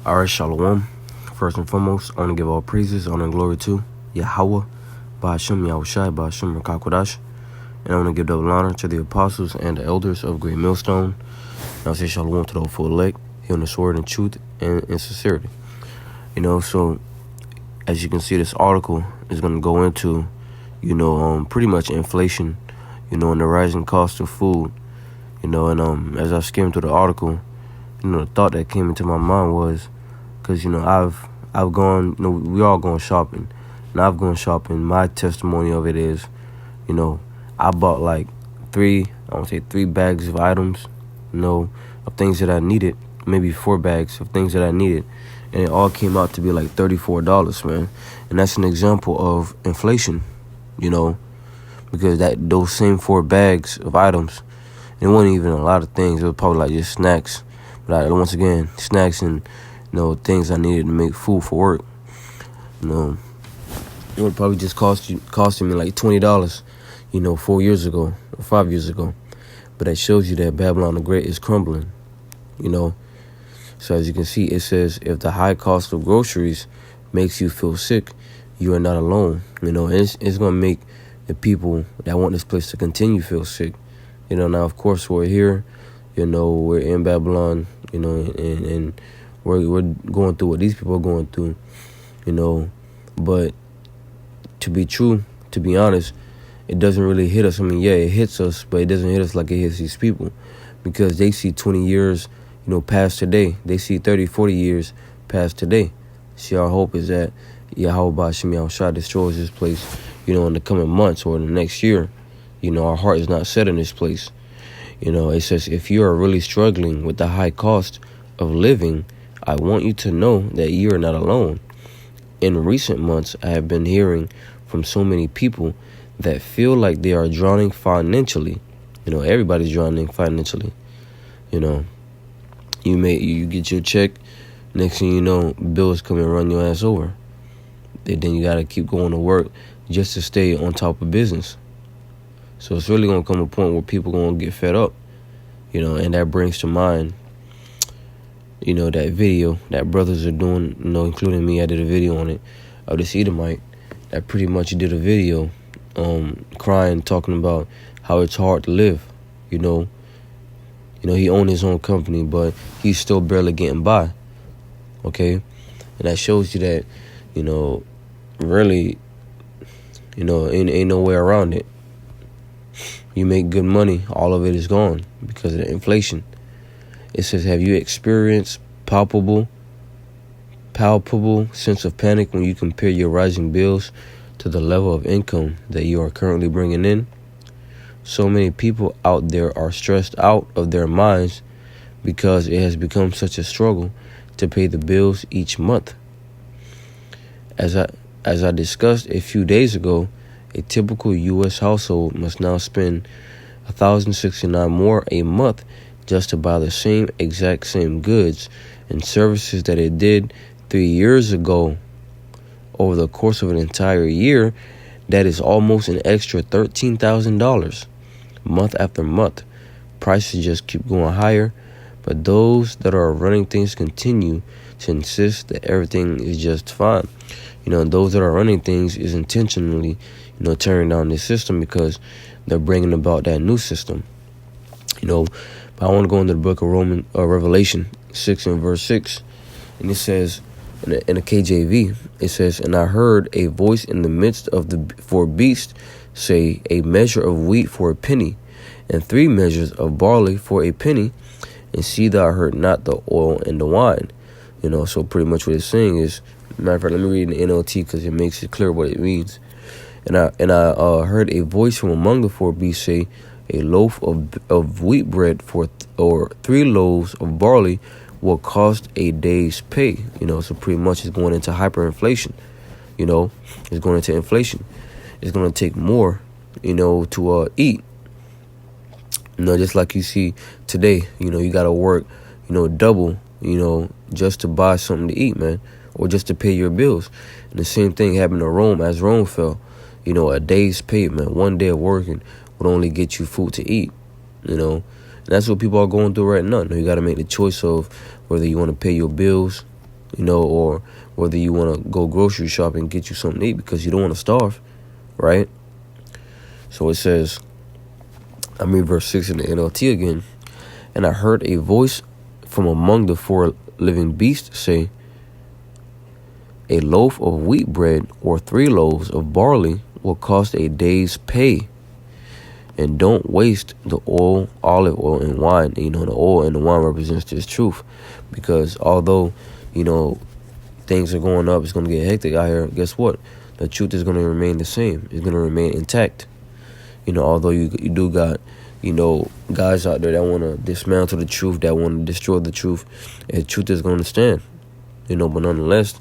Alright, Shalom. First and foremost, I want to give all praises, honor, and glory to Yahweh, Ba'ashem Yahushai, Ba'ashem Rakakwadash. And I want to give double honor to the apostles and the elders of Great Millstone. And I'll say Shalom to the full elect, hearing this word in truth and in sincerity. So as you can see, this article is going to go into, pretty much inflation, and the rising cost of food. And as I skimmed through the article, the thought that came into my mind was, because, I've gone, we all going shopping, and I've gone shopping. My testimony of it is, I bought like three bags of items, of things that I needed, maybe 4 bags of things that I needed, and it all came out to be like $34, man. And that's an example of inflation, because those same 4 bags of items, it wasn't even a lot of things. It was probably like just snacks. But once again, snacks and, things I needed to make food for work. It would probably just costing me like $20, 4 years ago or 5 years ago. But that shows you that Babylon the Great is crumbling, So as you can see, it says, if the high cost of groceries makes you feel sick, you are not alone. It's going to make the people that want this place to continue feel sick. Now, of course, we're here. We're in Babylon, and we're going through what these people are going through, But to be honest, it doesn't really hit us. I mean, yeah, it hits us, but it doesn't hit us like it hits these people, because they see 20 years, past today. They see 30, 40 years past today. See, our hope is that Yahweh Ba'ashem Yahushua destroys this place, in the coming months or in the next year. Our heart is not set in this place. It says, if you are really struggling with the high cost of living, I want you to know that you are not alone. In recent months, I have been hearing from so many people that feel like they are drowning financially. Everybody's drowning financially. You get your check, next thing you know, bills come and run your ass over. And then you got to keep going to work just to stay on top of business. So it's really going to come a point where people going to get fed up, and that brings to mind, that video that brothers are doing, including me. I did a video on it, of this Edomite that pretty much did a video crying, talking about how it's hard to live. He owned his own company, but he's still barely getting by, okay? And that shows you that, really, ain't no way around it. You make good money, all of it is gone because of the inflation. It says, have you experienced palpable sense of panic when you compare your rising bills to the level of income that you are currently bringing in? So many people out there are stressed out of their minds because it has become such a struggle to pay the bills each month. As I discussed a few days ago, a typical U.S. household must now spend $1,069 more a month just to buy the exact same goods and services that it did 3 years ago. Over the course of an entire year, that is almost an extra $13,000 month after month. Prices just keep going higher, but those that are running things continue to insist that everything is just fine. And those that are running things is intentionally, tearing down this system because they're bringing about that new system. But I want to go into the book of Revelation 6 and verse 6, and it says, in the KJV, it says, and I heard a voice in the midst of the 4 beasts say, a measure of wheat for a penny, and 3 measures of barley for a penny, and see thou hurt not the oil and the wine. So pretty much what it's saying is, matter of fact, let me read in the NLT because it makes it clear what it means. And I heard a voice from among the 4 beasts say, a loaf of wheat bread or 3 loaves of barley will cost a day's pay. So pretty much it's going into hyperinflation. It's going into inflation. It's going to take more, to eat. Just like you see today, you got to work, double, just to buy something to eat, man, or just to pay your bills. And the same thing happened to Rome as Rome fell. A day's pay, man, 1 day of working would only get you food to eat, And that's what people are going through right now. You got to make the choice of whether you want to pay your bills, or whether you want to go grocery shopping and get you something to eat because you don't want to starve, right? So it says, I'm in verse 6 in the NLT again. And I heard a voice from among the four living beasts say, a loaf of wheat bread or 3 loaves of barley will cost a day's pay. And don't waste the oil, olive oil, and wine. The oil and the wine represents this truth. Because although, things are going up, it's going to get hectic out here, guess what? The truth is going to remain the same. It's going to remain intact. Although you do got, guys out there that want to dismantle the truth, that want to destroy the truth, and the truth is going to stand. But nonetheless,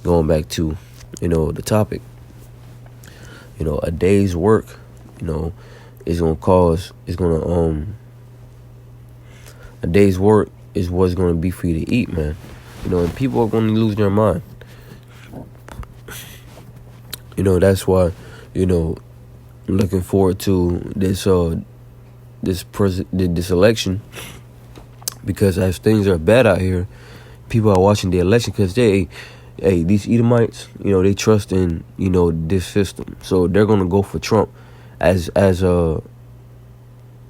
going back to, the topic, a day's work, is going to a day's work is what's going to be for you to eat, man. And people are going to lose their mind. That's why, looking forward to this election, because as things are bad out here, people are watching the election because these Edomites, they trust in, this system. So they're going to go for Trump. As bad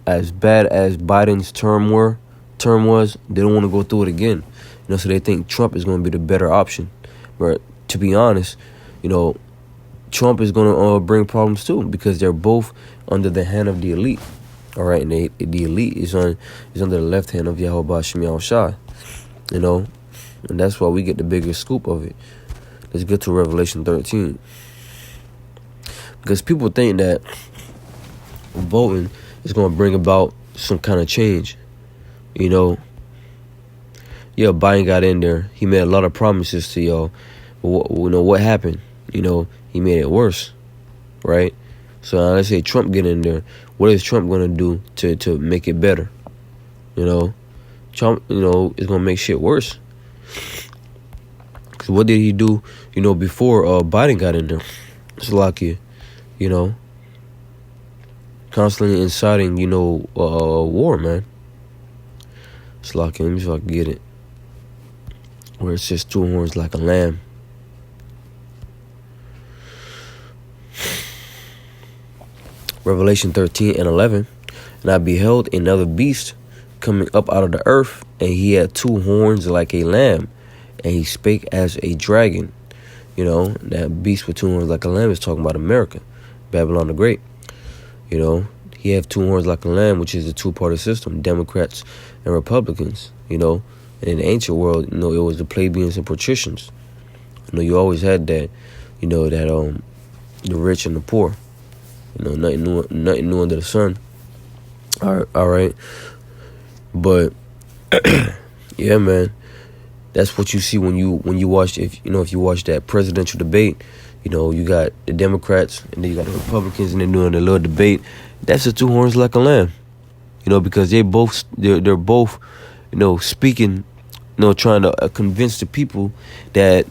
as Biden's term was, they don't want to go through it again. So they think Trump is going to be the better option. But to be honest, Trump is going to bring problems too, because they're both under the hand of the elite. All right, and the elite is under the left hand of Yahweh Shem Yahushai. And that's why we get the biggest scoop of it. Let's get to Revelation 13. Because people think that voting is going to bring about some kind of change. Yeah, Biden got in there. He made a lot of promises to y'all. But what happened? He made it worse, right? So now let's say Trump get in there. What is Trump going to do to make it better? Trump, is going to make shit worse. Because what did he do, before Biden got in there? Slovakia, constantly inciting, war, man. Slovakia, let me see if I can get it. Where it says 2 horns like a lamb. Revelation 13:11. And I beheld another beast coming up out of the earth, and he had 2 horns like a lamb, and he spake as a dragon. That beast with 2 horns like a lamb is talking about America, Babylon the Great. He have 2 horns like a lamb, which is a 2-party system, Democrats and Republicans. And in the ancient world, it was the plebeians and patricians. You always had that, the rich and the poor. Nothing new under the sun. All right. But yeah, man, that's what you see when you watch, if you watch that presidential debate. You got the Democrats and then you got the Republicans, and they're doing the little debate. That's the 2 horns like a lamb. Because they're both speaking, trying to convince the people that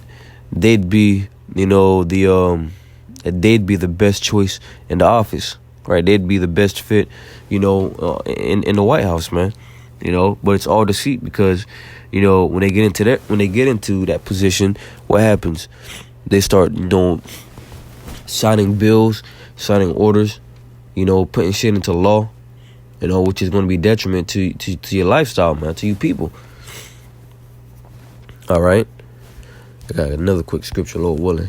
they'd be, that they'd be the best choice in the office, right? They'd be the best fit, in the White House, man. But it's all deceit, because, when they get into that position, what happens? They start, signing bills, signing orders, putting shit into law, which is going to be detriment to your lifestyle, man, to you people. All right. I got another quick scripture, Lord willing.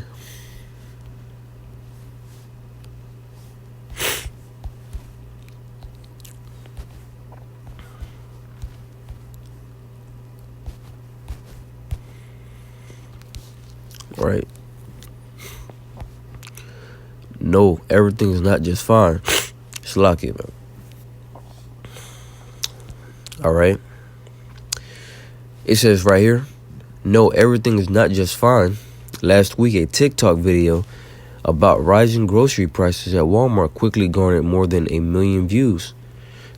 Right. No, everything is not just fine. Slovakia, man. All right. It says right here, no, everything is not just fine. Last week, a TikTok video about rising grocery prices at Walmart quickly garnered more than 1 million views.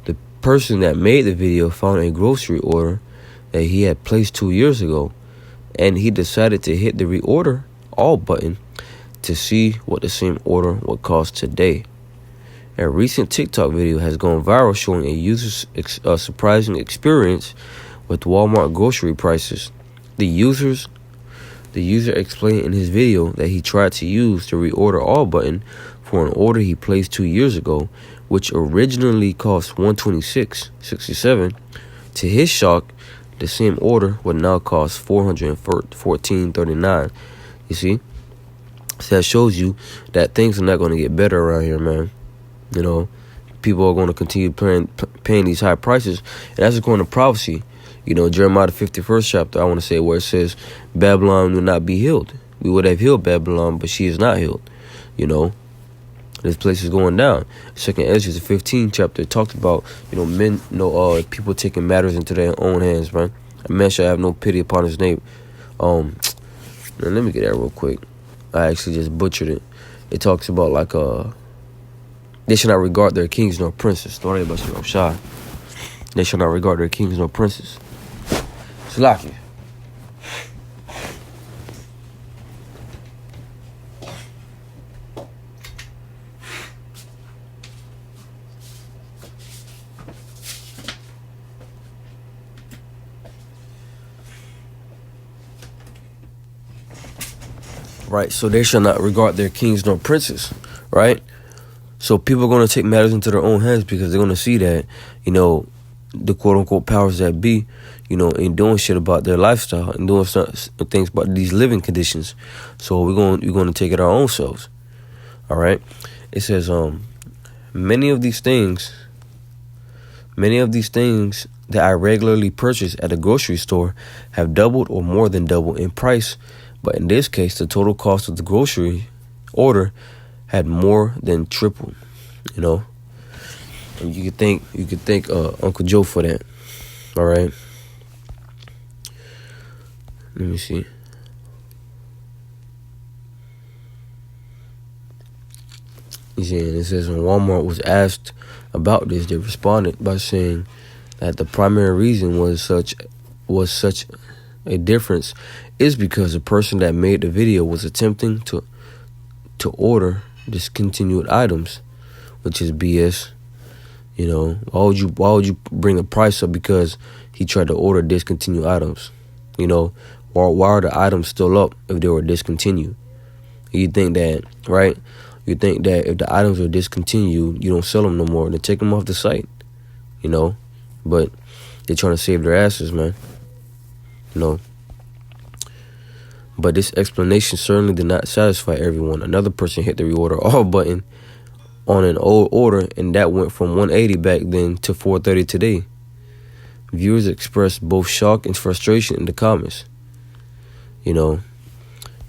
The person that made the video found a grocery order that he had placed 2 years ago, and he decided to hit the reorder all button to see what the same order would cost today. A recent TikTok video has gone viral showing a user's surprising experience with Walmart grocery prices. The users The user explained in his video that he tried to use the reorder all button for an order he placed 2 years ago, which originally cost $126.67. To his shock, the same order would now cost $414.39. You see? So that shows you that things are not going to get better around here, man. You know, people are going to continue paying these high prices. And that's according to prophecy. You know, Jeremiah the 51st chapter, I want to say, where it says, Babylon will not be healed. We would have healed Babylon, but she is not healed. You know, this place is going down. Second Ezra, the 15th chapter, talked about, people taking matters into their own hands, man. A man shall have no pity upon his neighbor. Let me get that real quick. I actually just butchered it. It talks about they shall not regard their kings nor princes. Don't worry about you, I'm shy. They shall not regard their kings nor princes. Slaki. Right, so they shall not regard their kings nor princes, right? So people are going to take matters into their own hands because they're going to see that, the quote-unquote powers that be, ain't doing shit about their lifestyle and doing things about these living conditions. So we're going to take it our own selves, all right? It says, many of these things that I regularly purchase at a grocery store have doubled or more than doubled in price. But in this case, the total cost of the grocery order had more than tripled, And you could thank Uncle Joe for that. All right. Let me see. It says when Walmart was asked about this, they responded by saying that the primary reason was such a difference is because the person that made the video was attempting to order discontinued items, which is BS. Why would you bring the price up because he tried to order discontinued items? Why are the items still up if they were discontinued? You think that, right? You think that if the items are discontinued, you don't sell them no more, then take them off the site, But they're trying to save their asses, man. But this explanation certainly did not satisfy everyone. Another person hit the reorder all button on an old order, and that went from $180 back then to $430 today. Viewers expressed both shock and frustration in the comments.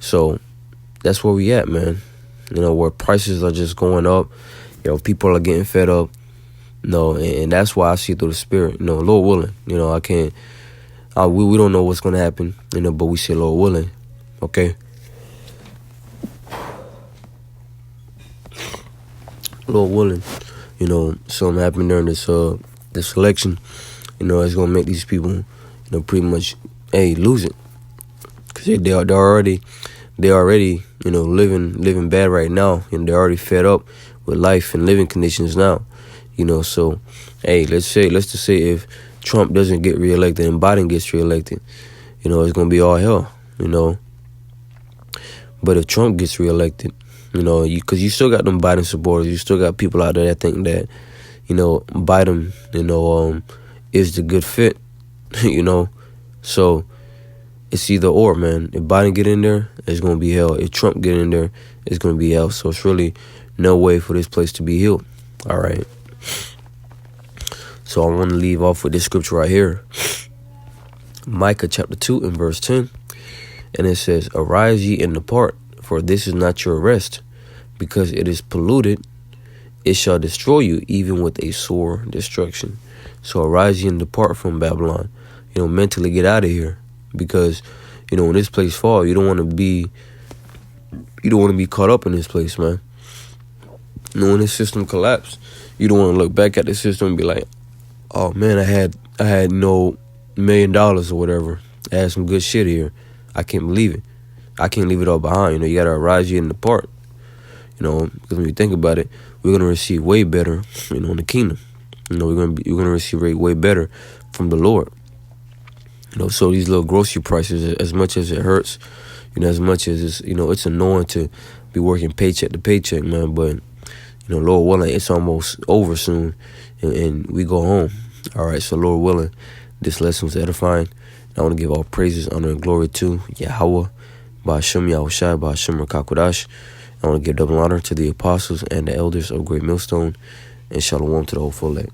So that's where we at, man. Where prices are just going up. People are getting fed up. And that's why I see through the spirit. Lord willing. I can't. We don't know what's gonna happen. But we say Lord willing. Okay. Lord willing, something happened during this election, it's gonna make these people, pretty much, lose it, cause they already, living bad right now, and they're already fed up with life and living conditions now, So, let's just say if Trump doesn't get reelected and Biden gets reelected, it's gonna be all hell, But if Trump gets reelected, because you still got them Biden supporters, you still got people out there that think that, Biden, is the good fit, So it's either or, man. If Biden get in there, it's gonna be hell. If Trump get in there, it's gonna be hell. So it's really no way for this place to be healed. All right. So I want to leave off with this scripture right here, Micah chapter 2 and verse 10. And it says, arise ye and depart, for this is not your rest, because it is polluted. It shall destroy you, even with a sore destruction. So arise ye and depart from Babylon. Mentally get out of here, because when this place falls, you don't want to be caught up in this place, man. When this system collapse, you don't want to look back at the system and be like, oh man, I had no $1 million or whatever. I had some good shit here. I can't believe it. I can't leave it all behind. You got to arise ye and depart. Because when you think about it, we're going to receive way better, in the kingdom. We're going to receive way better from the Lord. So these little grocery prices, as much as it hurts, as much as it's annoying to be working paycheck to paycheck, man. But Lord willing, it's almost over soon, and we go home. All right, so Lord willing, this lesson was edifying. I want to give all praises, honor, and glory to Yahweh, Ba'ashem Yahushai, Ba'ashem Rakakwadash. I want to give double honor to the apostles and the elders of Great Millstone, and shalom to the whole full elect.